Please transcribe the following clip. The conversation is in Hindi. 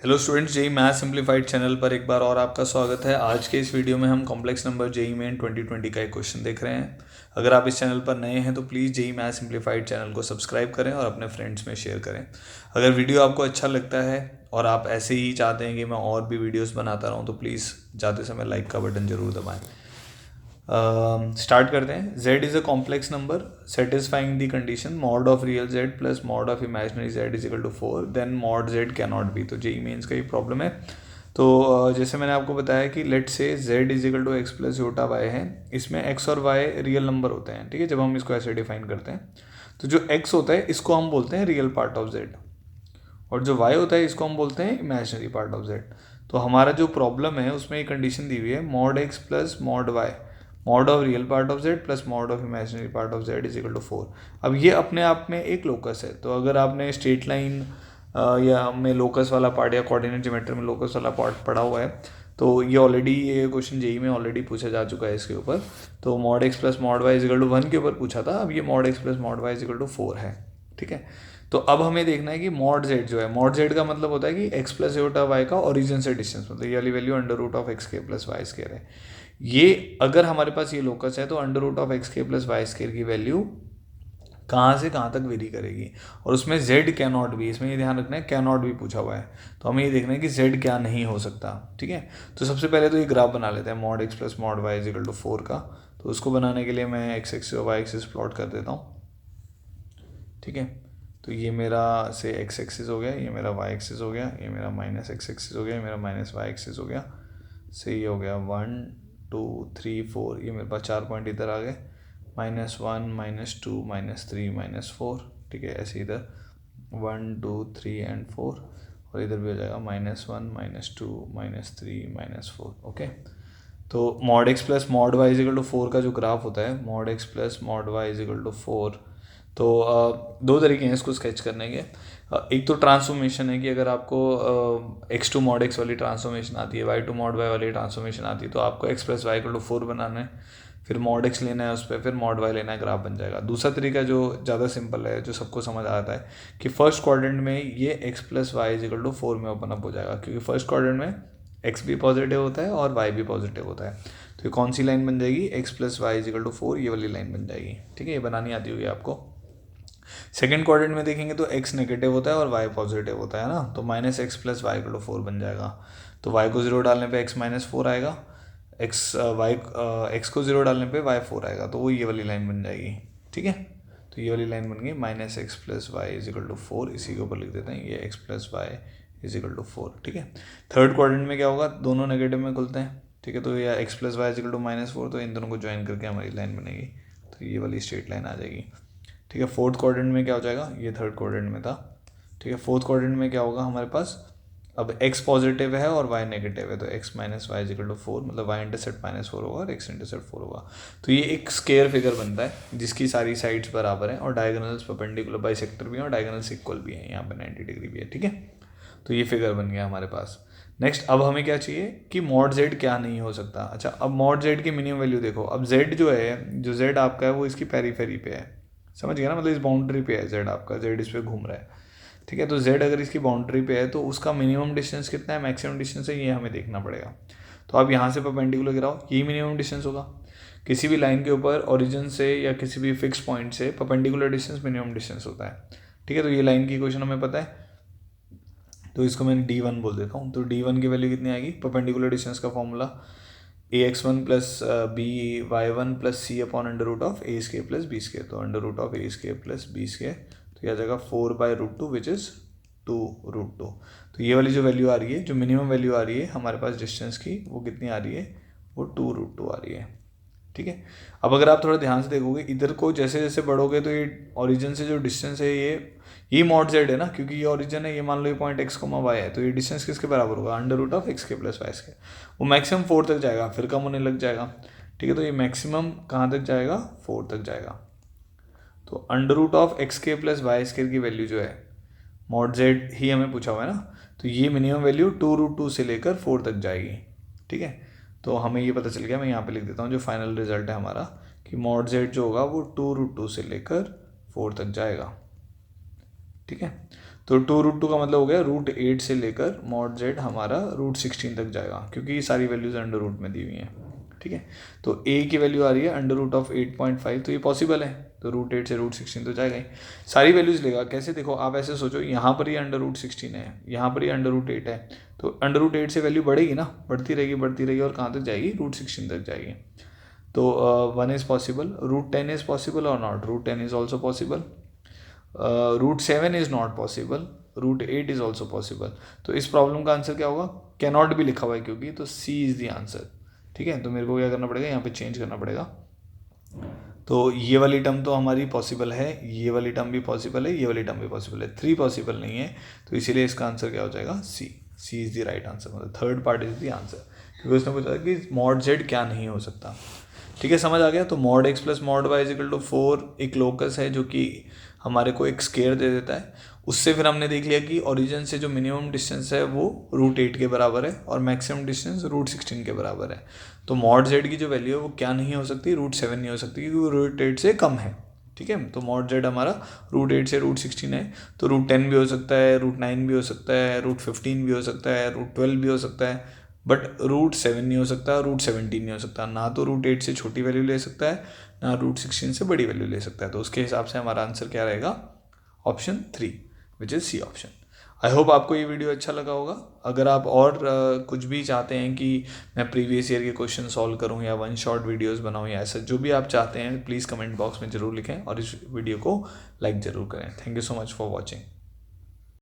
Hello students, JEE math simplified channel पर एक बार और आपका स्वागत है। आज के इस वीडियो में हम कॉम्प्लेक्स नंबर जेई मेन 2020 का एक क्वेश्चन देख रहे हैं। अगर आप इस चैनल पर नए हैं तो please JEE math simplified channel को सब्सक्राइब करें और अपने फ्रेंड्स में शेयर करें। अगर वीडियो आपको अच्छा लगता है और आप ऐसे ही चाहते हैं कि मैं और भी वीडियोज़ बनाता रहूँ तो प्लीज़ जाते समय लाइक का बटन ज़रूर दबाएँ। स्टार्ट करते हैं। z is a complex number satisfying the condition mod of real z plus mod of imaginary z is equal to 4 then mod z can not be. तो जेई मेंस का ये प्रॉब्लम है। तो जैसे मैंने आपको बताया कि लेट से z is equal to X plus Yotta Y है। इसमें x और y रियल नंबर होते हैं, ठीक है। जब हम इसको ऐसे डिफाइन करते हैं तो जो x होता है इसको हम बोलते हैं रियल पार्ट ऑफ z और जो y होता है इसको हम बोलते हैं इमेजिनरी पार्ट ऑफ z। तो हमारा जो प्रॉब्लम है उसमें एक कंडीशन दी हुई है mod x plus mod y mod of real part of z plus mod of imaginary part of z is equal to 4। अब ये अपने आप में एक लोकस है। तो अगर आपने स्ट्रेट लाइन या में लोकस वाला पार्ट या कोऑर्डिनेट ज्योमेट्री में लोकस वाला पार्ट पढ़ा हुआ है तो ये ऑलरेडी ये क्वेश्चन जेई में ऑलरेडी पूछा जा चुका है इसके ऊपर। तो mod x plus mod Y is equal to 1 के ऊपर पूछा था। अब ये mod x plus mod Y is equal to 4 है, ठीक है। तो अब हमें देखना है कि मॉड z जो है, मॉड z का मतलब होता है कि x प्लस योटा वाई का ओरिजिन से डिस्टेंस, मतलब ये वाली value under root of x के प्लस वाई स्केयर है। ये अगर हमारे पास ये लोकस है तो अंडर रूट ऑफ एक्स के प्लस वाई स्केयर की वैल्यू कहाँ से कहाँ तक वेरी करेगी। और उसमें z कैन नॉट बी, इसमें ये ध्यान रखना है कैन नॉट बी पूछा हुआ है। तो हमें ये देखना है कि z क्या नहीं हो सकता, ठीक है। तो सबसे पहले तो ये ग्राफ बना लेते हैं mod x plus mod y is equal to 4 का। तो उसको बनाने के लिए मैं x एक्सिस और y एक्सिस प्लॉट कर देता हूँ, ठीक है। तो ये मेरा से x एक्सिस हो गया, ये मेरा y एक्सिस हो गया, ये मेरा माइनस x एक्सिस हो गया, ये मेरा माइनस y एक्सिस हो गया। से ये हो गया 1 2 3 4, ये मेरे पास 4 पॉइंट इधर आ गए, -1 -2 -3 -4, ठीक है। ऐसे इधर 1 2 3 एंड 4 और इधर भी हो जाएगा -1 -2 -3 -4, ओके। तो mod x plus mod y is equal to 4 का जो ग्राफ होता है mod x plus mod y is equal to 4, तो दो तरीके हैं इसको स्केच करने के। एक तो ट्रांसफॉर्मेशन है कि अगर आपको x टू मॉड x वाली ट्रांसफॉर्मेशन आती है, y टू मॉड y वाली ट्रांसफॉर्मेशन आती है, तो आपको x plus y equal to 4 बनाना है, फिर मॉड x लेना है उस पर, फिर मॉड y लेना है, ग्राफ बन जाएगा। दूसरा तरीका जो ज़्यादा सिंपल है, जो सबको समझ आता है कि फर्स्ट क्वाड्रेंट में ये x plus y is equal to 4 में ओपन अप हो जाएगा, क्योंकि फर्स्ट क्वाड्रेंट में x भी पॉजिटिव होता है और y भी पॉजिटिव होता है। तो ये कौन सी लाइन बन जाएगी, x plus y is equal to 4, ये वाली लाइन बन जाएगी, ठीक है। ये बनानी आती होगी आपको। सेकेंड क्वाड्रेंट में देखेंगे तो x नेगेटिव होता है और y पॉजिटिव होता है ना, तो minus x plus y equal to 4 बन जाएगा। तो y को 0 डालने पे x माइनस 4 आएगा, x को 0 डालने पे y 4 आएगा, तो वो ये वाली लाइन बन जाएगी, ठीक है। तो ये वाली लाइन बन गई minus x plus y is equal to 4, इसी के ऊपर लिख देते हैं ये x plus y is equal to 4, ठीक है। थर्ड क्वाड्रेंट में क्या होगा, दोनों नेगेटिव में खुलते हैं, ठीक है। तो ये x plus y is equal to -4, तो इन दोनों को ज्वाइन करके हमारी लाइन बनेगी, तो ये वाली स्ट्रेट लाइन आ जाएगी, ठीक है। फोर्थ क्वाड्रेंट में क्या हो जाएगा, ये थर्ड क्वाड्रेंट में था, ठीक है। फोर्थ क्वाड्रेंट में क्या होगा हमारे पास, अब x पॉजिटिव है और y नेगेटिव है, तो x minus y is equal to 4, मतलब y इंटरसेप्ट -4 होगा और x इंटरसेप्ट 4 होगा। तो ये एक स्केयर फिगर बनता है जिसकी सारी साइड्स बराबर हैं और डायगोनल्स परपेंडिकुलर बाइसेक्टर भी हैं और डायगोनल्स इक्वल भी हैं, यहाँ पे 90 डिग्री भी है, ठीक है। तो ये फिगर बन गया हमारे पास। नेक्स्ट अब हमें क्या चाहिए कि मॉड z क्या नहीं हो सकता। अच्छा, अब मॉड z की मिनिमम वैल्यू देखो। अब z जो है, जो z आपका है वो इसकी पेरीफेरी पे है, समझ गया ना, मतलब इस बाउंड्री पे है z आपका, z इस पे घूम रहा है, ठीक है। तो z अगर इसकी बाउंड्री पे है तो उसका मिनिमम डिस्टेंस कितना है, मैक्सिमम डिस्टेंस है, ये हमें देखना पड़ेगा। तो आप यहाँ से परपेंडिकुलर गिराओ, यही मिनिमम डिस्टेंस होगा। किसी भी लाइन के ऊपर ओरिजिन से या किसी भी फिक्स पॉइंट से परपेंडिकुलर डिस्टेंस मिनिमम डिस्टेंस होता है, ठीक है। तो ये लाइन की इक्वेशन हमें पता है, तो इसको मैं d1 बोल देता हूँ। तो d1 की वैल्यू कितनी आएगी, परपेंडिकुलर डिस्टेंस का formula ax1 plus by1 plus C upon under root of A square plus B square, तो under root of A square plus B square, तो यह आ जाएगा 4/√2 विच इज़ 2√2। तो ये वाली जो वैल्यू आ रही है, जो मिनिमम वैल्यू आ रही है हमारे पास डिस्टेंस की, वो कितनी आ रही है, वो 2√2 आ रही है, ठीक है। अब अगर आप थोड़ा ध्यान से देखोगे इधर को, जैसे जैसे बढ़ोगे तो ये ओरिजिन से जो डिस्टेंस है ये मॉड जेड है ना, क्योंकि ये ओरिजिन है, ये मान लो ये पॉइंट x, y है, तो ये डिस्टेंस किसके बराबर होगा, अंडर रूट ऑफ एक्स के प्लस वाई के। वो मैक्सिमम 4 तक जाएगा, फिर कम होने लग जाएगा, ठीक है। तो ये मैक्सिमम कहाँ तक जाएगा, 4 तक जाएगा। तो अंडर रूट ऑफ एक्स के प्लस वाई स्केयर की वैल्यू जो है, मॉड जेड ही हमें पूछा हुआ है ना, तो ये मिनिमम वैल्यू 2√2 से लेकर 4 तक जाएगी, ठीक है। तो हमें ये पता चल गया, मैं यहाँ पे लिख देता हूँ जो फाइनल रिजल्ट है हमारा, कि मॉड जेड जो होगा वो 2√2 से लेकर 4 तक जाएगा, ठीक है। तो 2√2 का मतलब हो गया √8 से लेकर मॉड z हमारा √16 तक जाएगा, क्योंकि ये सारी वैल्यूज़ अंडर रूट में दी हुई हैं, ठीक है। तो a की वैल्यू आ रही है √8.5, तो ये पॉसिबल है, तो √8 से √16 तो जाएगा ही। सारी वैल्यूज़ लेगा कैसे, देखो आप ऐसे सोचो, यहाँ पर ये √16 है, यहाँ पर ये √8 है, तो √8 से वैल्यू बढ़ेगी ना, बढ़ती रहेगी और कहाँ तक जाएगी, √16 तक जाएगी। तो 1 इज़ पॉसिबल, √10 इज़ पॉसिबल और not, √10 is also possible, √7 is not possible, √8 is also possible. तो इस प्रॉब्लम का आंसर क्या होगा, कैनॉट भी लिखा हुआ है क्योंकि, तो सी इज़ द आंसर, ठीक है। तो मेरे को क्या करना पड़ेगा, यहाँ पे चेंज करना पड़ेगा। तो ये वाली टर्म तो हमारी पॉसिबल है, ये वाली टर्म भी पॉसिबल है, ये वाली टर्म भी पॉसिबल है, 3 पॉसिबल नहीं है, तो इसीलिए इसका आंसर क्या हो जाएगा, सी इज़ द राइट आंसर, मतलब third part is the answer, क्योंकि उसने पूछा कि मॉड जेड क्या नहीं हो सकता, ठीक है, समझ आ गया। तो mod x plus mod y is equal to 4 एक लोकस है जो कि हमारे को एक स्केयर दे देता है। उससे फिर हमने देख लिया कि ओरिजिन से जो मिनिमम डिस्टेंस है वो √8 के बराबर है और मैक्सिमम डिस्टेंस √16 के बराबर है। तो मॉड z की जो वैल्यू है वो क्या नहीं हो सकती, √7 नहीं हो सकती, क्योंकि √8 से कम है, ठीक है। तो मॉड z हमारा √8 से √16 है, तो √10 भी हो सकता है, √9 भी हो सकता है, √15 भी हो सकता है, √12 भी हो सकता है, बट √7 नहीं हो सकता, √17 नहीं हो सकता, ना तो √8 से छोटी वैल्यू ले सकता है, ना √16 से बड़ी वैल्यू ले सकता है। तो उसके हिसाब से हमारा आंसर क्या रहेगा, option 3, which is C option. I hope आपको ये वीडियो अच्छा लगा होगा। अगर आप और कुछ भी चाहते हैं कि मैं प्रीवियस ईयर के क्वेश्चन सॉल्व करूं या 1 शॉट वीडियोस बनाऊं या ऐसा जो भी आप चाहते हैं, प्लीज़ कमेंट बॉक्स में ज़रूर लिखें और इस वीडियो को लाइक ज़रूर करें। Thank you so much for watching.